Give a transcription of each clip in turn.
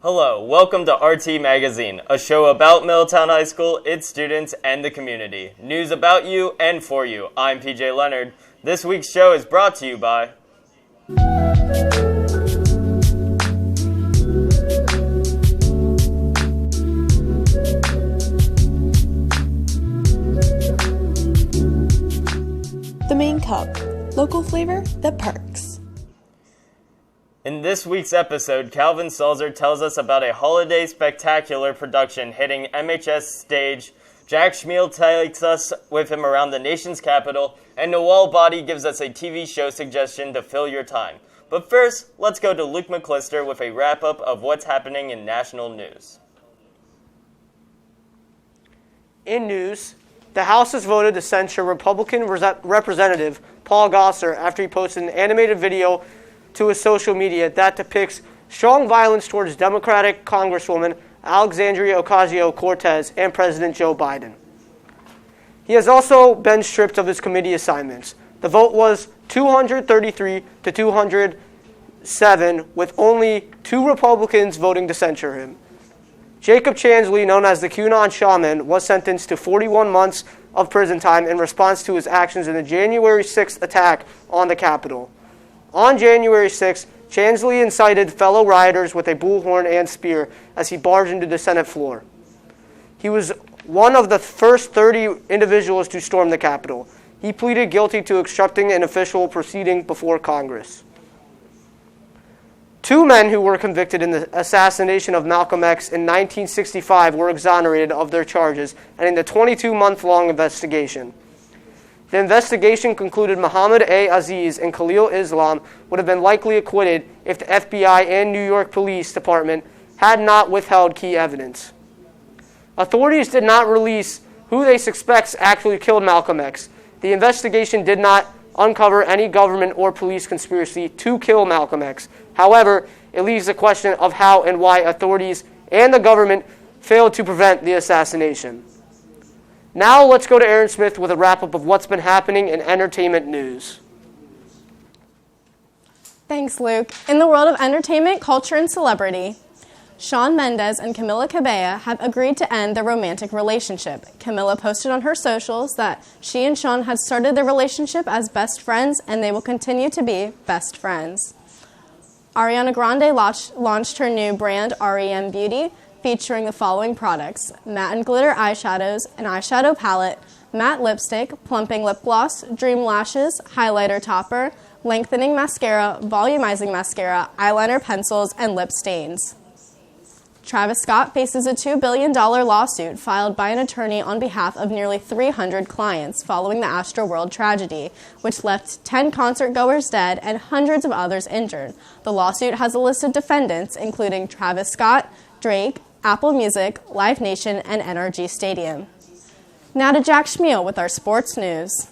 Hello, welcome to RT Magazine, a show about Middletown High School, its students, and the community. News about you and for you. I'm PJ Leonard. This week's show is brought to you by The Main Cup, local flavor that perks. In this week's episode, Kalvin Salser tells us about a holiday spectacular production hitting MHS stage. Jack Schmiel takes us with him around the nation's capital, and Nawal Bhatti gives us a TV show suggestion to fill your time. But first, let's go to Luke McClister with a wrap-up of what's happening in national news. In news, the House has voted to censure Republican Representative Paul Gosar after he posted an animated video to his social media that depicts strong violence towards Democratic Congresswoman Alexandria Ocasio-Cortez and President Joe Biden. He has also been stripped of his committee assignments. The vote was 233 to 207, with only 2 Republicans voting to censure him. Jacob Chansley, known as the QAnon Shaman, was sentenced to 41 months of prison time in response to his actions in the January 6th attack on the Capitol. On January 6th, Chansley incited fellow rioters with a bullhorn and spear as he barged into the Senate floor. He was one of the first 30 individuals to storm the Capitol. He pleaded guilty to obstructing an official proceeding before Congress. 2 men who were convicted in the assassination of Malcolm X in 1965 were exonerated of their charges and in the 22-month-long investigation. The investigation concluded Muhammad A. Aziz and Khalil Islam would have been likely acquitted if the FBI and New York Police Department had not withheld key evidence. Authorities did not release who they suspect actually killed Malcolm X. The investigation did not uncover any government or police conspiracy to kill Malcolm X. However, it leaves the question of how and why authorities and the government failed to prevent the assassination. Now let's go to Aaron Smith with a wrap-up of what's been happening in entertainment news. Thanks, Luke. In the world of entertainment, culture, and celebrity, Shawn Mendes and Camila Cabello have agreed to end their romantic relationship. Camila posted on her socials that she and Shawn had started their relationship as best friends, and they will continue to be best friends. Ariana Grande launched her new brand, REM Beauty, featuring the following products: matte and glitter eyeshadows, an eyeshadow palette, matte lipstick, plumping lip gloss, dream lashes, highlighter topper, lengthening mascara, volumizing mascara, eyeliner pencils, and lip stains. Travis Scott faces a $2 billion lawsuit filed by an attorney on behalf of nearly 300 clients following the Astroworld tragedy, which left 10 concert-goers dead and hundreds of others injured. The lawsuit has a list of defendants, including Travis Scott, Drake, Apple Music, Live Nation, and NRG Stadium. Now to Jack Schmiel with our sports news.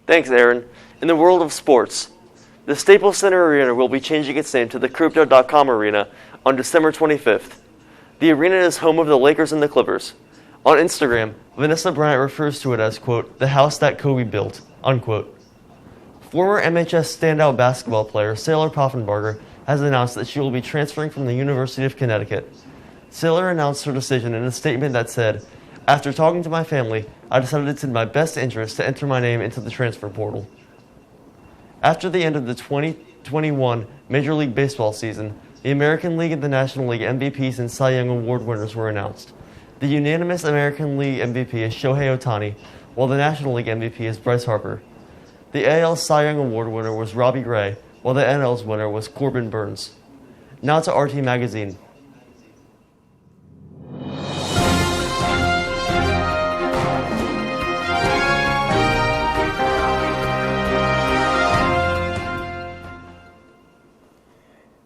Thanks, Aaron. In the world of sports, the Staples Center Arena will be changing its name to the Crypto.com Arena on December 25th. The arena is home of the Lakers and the Clippers. On Instagram, Vanessa Bryant refers to it as, quote, the house that Kobe built, unquote. Former MHS standout basketball player Saylor Poffenbarger has announced that she will be transferring from the University of Connecticut. Saylor announced her decision in a statement that said, after talking to my family, I decided it's in my best interest to enter my name into the transfer portal. After the end of the 2021 Major League Baseball season, the American League and the National League MVPs and Cy Young Award winners were announced. The unanimous American League MVP is Shohei Ohtani, while the National League MVP is Bryce Harper. The AL Cy Young Award winner was Robbie Gray, while the NL's winner was Corbin Burns. Now to RT Magazine.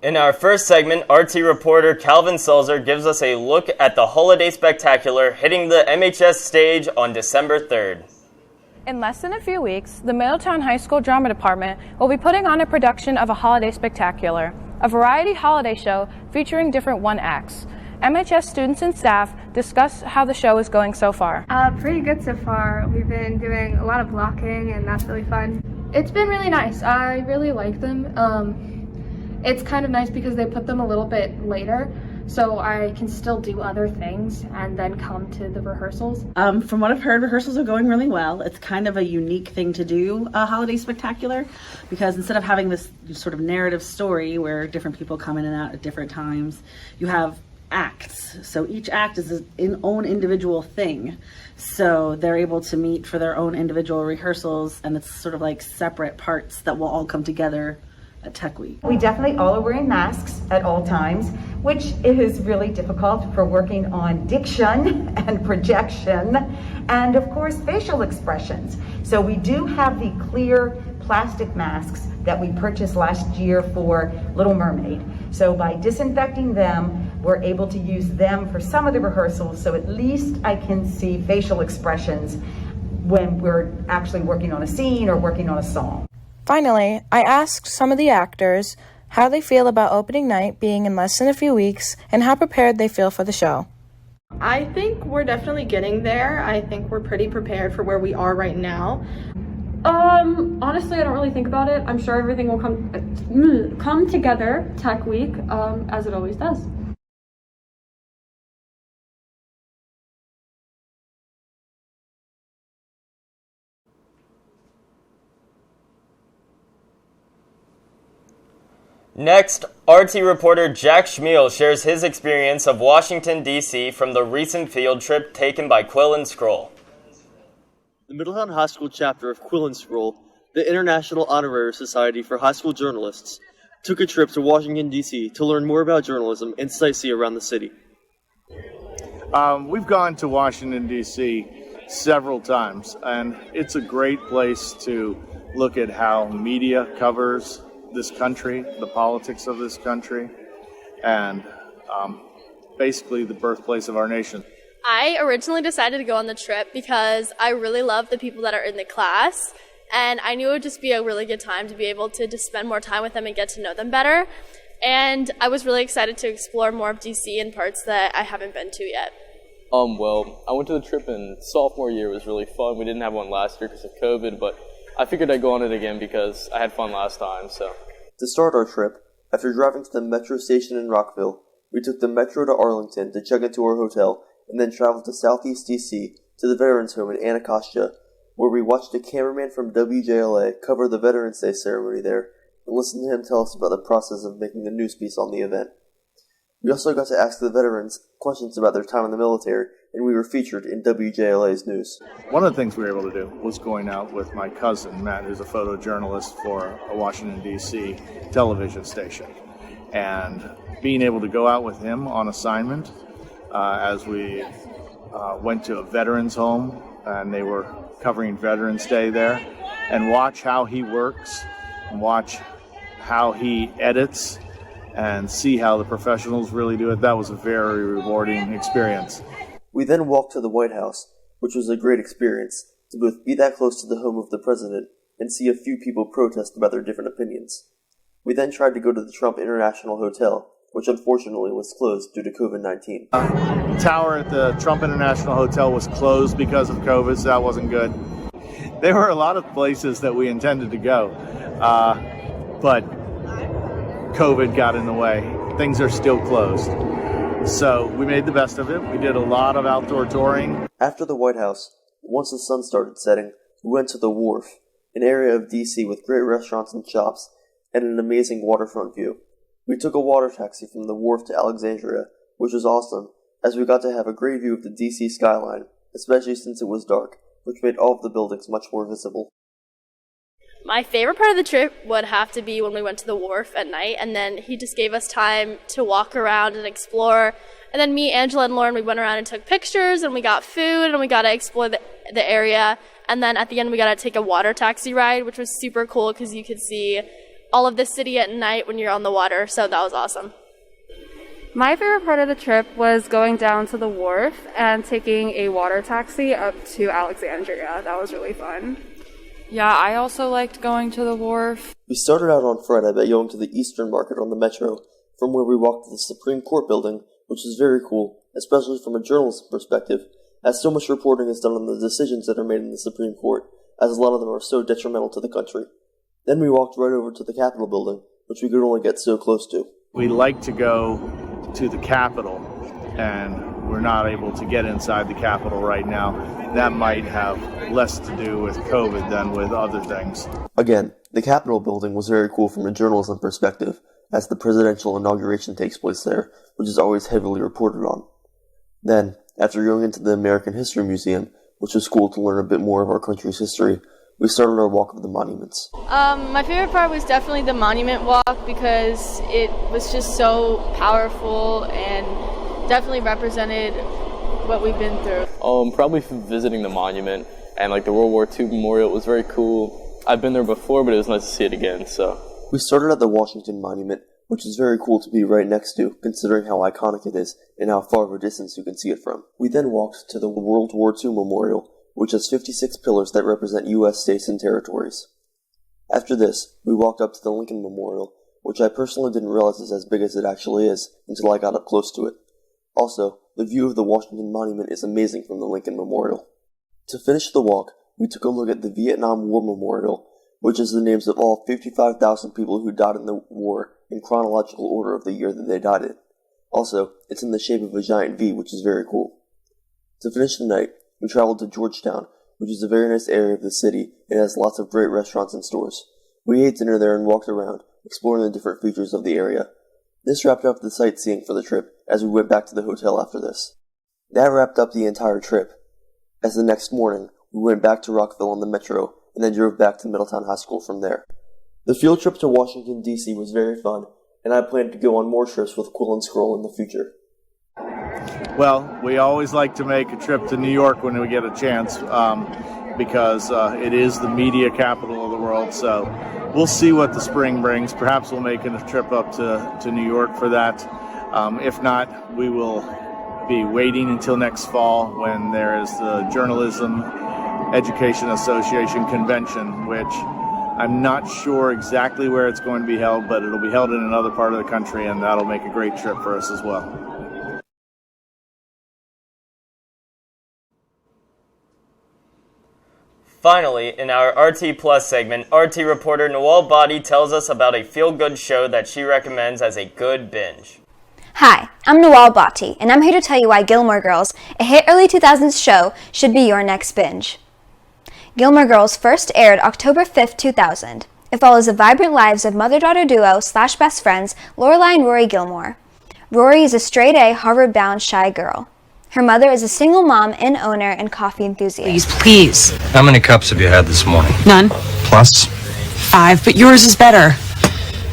In our first segment, RT reporter Kalvin Salser gives us a look at the holiday spectacular hitting the MHS stage on December 3rd. In less than a few weeks, the Middletown High School Drama Department will be putting on a production of a holiday spectacular, a variety holiday show featuring different one-acts. MHS students and staff discuss how the show is going so far. Pretty good so far. We've been doing a lot of blocking, and that's really fun. It's been really nice. I really like them. it's kind of nice because they put them a little bit later, so I can still do other things and then come to the rehearsals. From what I've heard, rehearsals are going really well. It's kind of a unique thing to do, a holiday spectacular, because instead of having this sort of narrative story where different people come in and out at different times, you have acts. So each act is its own individual thing. So they're able to meet for their own individual rehearsals, and it's sort of like separate parts that will all come together at Tech Week. We definitely all are wearing masks at all times, which is really difficult for working on diction and projection, and of course facial expressions. So we do have the clear plastic masks that we purchased last year for Little Mermaid. So by disinfecting them, we're able to use them for some of the rehearsals, so at least I can see facial expressions when we're actually working on a scene or working on a song. Finally, I asked some of the actors how they feel about opening night being in less than a few weeks and how prepared they feel for the show. I think we're definitely getting there. I think we're pretty prepared for where we are right now. Honestly, I don't really think about it. I'm sure everything will come together Tech Week, as it always does. Next, RT reporter Jack Schmiel shares his experience of Washington, D.C. from the recent field trip taken by Quill and Scroll. The Middletown High School chapter of Quill and Scroll, the International Honorary Society for High School Journalists, took a trip to Washington, D.C. to learn more about journalism and sightsee around the city. We've gone to Washington, D.C. several times, and it's a great place to look at how media covers this country, the politics of this country, and basically the birthplace of our nation. I originally decided to go on the trip because I really love the people that are in the class, and I knew it would just be a really good time to be able to just spend more time with them and get to know them better. And I was really excited to explore more of DC in parts that I haven't been to yet. Well, I went to the trip in sophomore year. It was really fun. We didn't have one last year because of COVID, but I figured I'd go on it again because I had fun last time, so. To start our trip, after driving to the metro station in Rockville, we took the metro to Arlington to check into our hotel and then traveled to Southeast DC to the Veterans Home in Anacostia, where we watched a cameraman from WJLA cover the Veterans Day ceremony there and listened to him tell us about the process of making a news piece on the event. We also got to ask the veterans questions about their time in the military, and we were featured in WJLA's news. One of the things we were able to do was going out with my cousin, Matt, who's a photojournalist for a Washington, D.C. television station, and being able to go out with him on assignment as we went to a veterans home, and they were covering Veterans Day there, and watch how he works, and watch how he edits, and see how the professionals really do it. That was a very rewarding experience. We then walked to the White House, which was a great experience, to both be that close to the home of the president and see a few people protest about their different opinions. We then tried to go to the Trump International Hotel, which unfortunately was closed due to COVID-19. The tower at the Trump International Hotel was closed because of COVID, so that wasn't good. There were a lot of places that we intended to go, but COVID got in the way. Things are still closed. So we made the best of it. We did a lot of outdoor touring. After the White House, once the sun started setting, we went to the Wharf, an area of D.C. with great restaurants and shops, and an amazing waterfront view. We took a water taxi from the Wharf to Alexandria, which was awesome, as we got to have a great view of the D.C. skyline, especially since it was dark, which made all of the buildings much more visible. My favorite part of the trip would have to be when we went to the wharf at night, and then he just gave us time to walk around and explore. And then me, Angela, and Lauren, we went around and took pictures, and we got food, and we got to explore the area. And then at the end, we got to take a water taxi ride, which was super cool because you could see all of the city at night when you're on the water, so that was awesome. My favorite part of the trip was going down to the wharf and taking a water taxi up to Alexandria. That was really fun. Yeah, I also liked going to the wharf. We started out on Friday by going to the Eastern Market on the Metro, from where we walked to the Supreme Court building, which is very cool, especially from a journalism perspective, as so much reporting is done on the decisions that are made in the Supreme Court, as a lot of them are so detrimental to the country. Then we walked right over to the Capitol building, which we could only get so close to. We like to go to the Capitol, and we're not able to get inside the Capitol right now. That might have less to do with COVID than with other things. Again, the Capitol building was very cool from a journalism perspective, as the presidential inauguration takes place there, which is always heavily reported on. Then, after going into the American History Museum, which was cool to learn a bit more of our country's history, we started our walk of the monuments. My favorite part was definitely the monument walk because it was just so powerful and definitely represented what we've been through. Probably visiting the monument and like the World War II memorial was very cool. I've been there before, but it was nice to see it again. So we started at the Washington Monument, which is very cool to be right next to, considering how iconic it is and how far of a distance you can see it from. We then walked to the World War II memorial, which has 56 pillars that represent U.S. states and territories. After this, we walked up to the Lincoln Memorial, which I personally didn't realize is as big as it actually is until I got up close to it. Also, the view of the Washington Monument is amazing from the Lincoln Memorial. To finish the walk, we took a look at the Vietnam War Memorial, which is the names of all 55,000 people who died in the war in chronological order of the year that they died in. Also, it's in the shape of a giant V, which is very cool. To finish the night, we traveled to Georgetown, which is a very nice area of the city and has lots of great restaurants and stores. We ate dinner there and walked around, exploring the different features of the area. This wrapped up the sightseeing for the trip, as we went back to the hotel after this. That wrapped up the entire trip, as the next morning, we went back to Rockville on the Metro, and then drove back to Middletown High School from there. The field trip to Washington, D.C. was very fun, and I plan to go on more trips with Quill and Scroll in the future. Well, we always like to make a trip to New York when we get a chance, because it is the media capital of the world, so we'll see what the spring brings. Perhaps we'll make a trip up to New York for that. If not, we will be waiting until next fall when there is the Journalism Education Association Convention, which I'm not sure exactly where it's going to be held, but it'll be held in another part of the country, and that'll make a great trip for us as well. Finally, in our RT Plus segment, RT reporter Nawal Bhatti tells us about a feel-good show that she recommends as a good binge. Hi, I'm Nawal Bhatti, and I'm here to tell you why Gilmore Girls, a hit early 2000s show, should be your next binge. Gilmore Girls first aired October 5th, 2000. It follows the vibrant lives of mother-daughter duo / best friends Lorelai and Rory Gilmore. Rory is a straight-A, Harvard-bound shy girl. Her mother is a single mom and owner and coffee enthusiast. Please. How many cups have you had this morning? None. Plus? 5, but yours is better.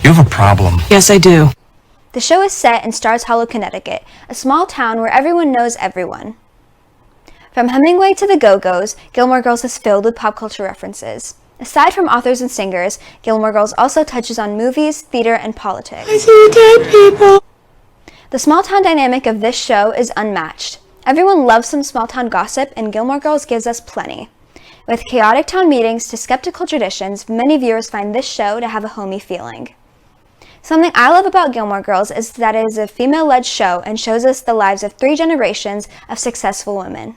You have a problem. Yes, I do. The show is set in Stars Hollow, Connecticut, a small town where everyone knows everyone. From Hemingway to the Go-Go's, Gilmore Girls is filled with pop culture references. Aside from authors and singers, Gilmore Girls also touches on movies, theater, and politics. I see dead people. The small town dynamic of this show is unmatched. Everyone loves some small town gossip, and Gilmore Girls gives us plenty. With chaotic town meetings to skeptical traditions, many viewers find this show to have a homey feeling. Something I love about Gilmore Girls is that it is a female-led show and shows us the lives of 3 generations of successful women.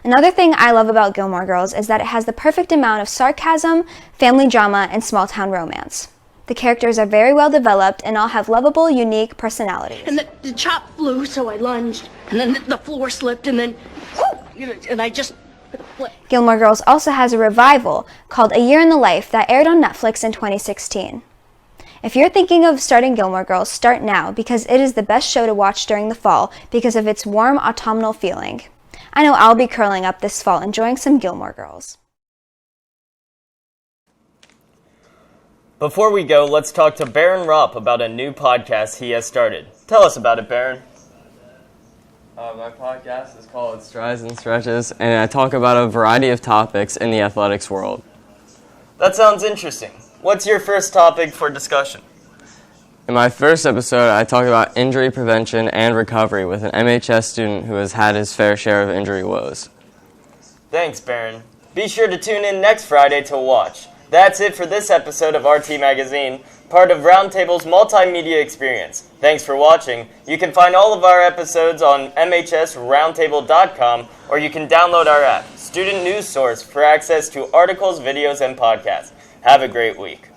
Another thing I love about Gilmore Girls is that it has the perfect amount of sarcasm, family drama, and small-town romance. The characters are very well developed and all have lovable, unique personalities. And the chop flew, so I lunged, and then the floor slipped, and then, and I just... Gilmore Girls also has a revival called A Year in the Life that aired on Netflix in 2016. If you're thinking of starting Gilmore Girls, start now because it is the best show to watch during the fall because of its warm autumnal feeling. I know I'll be curling up this fall enjoying some Gilmore Girls. Before we go, let's talk to Baron Ropp about a new podcast he has started. Tell us about it, Baron. My podcast is called Strides and Stretches, and I talk about a variety of topics in the athletics world. That sounds interesting. What's your first topic for discussion? In my first episode, I talked about injury prevention and recovery with an MHS student who has had his fair share of injury woes. Thanks, Baron. Be sure to tune in next Friday to watch. That's it for this episode of RT Magazine, part of Roundtable's multimedia experience. Thanks for watching. You can find all of our episodes on mhsroundtable.com, or you can download our app, Student News Source, for access to articles, videos, and podcasts. Have a great week.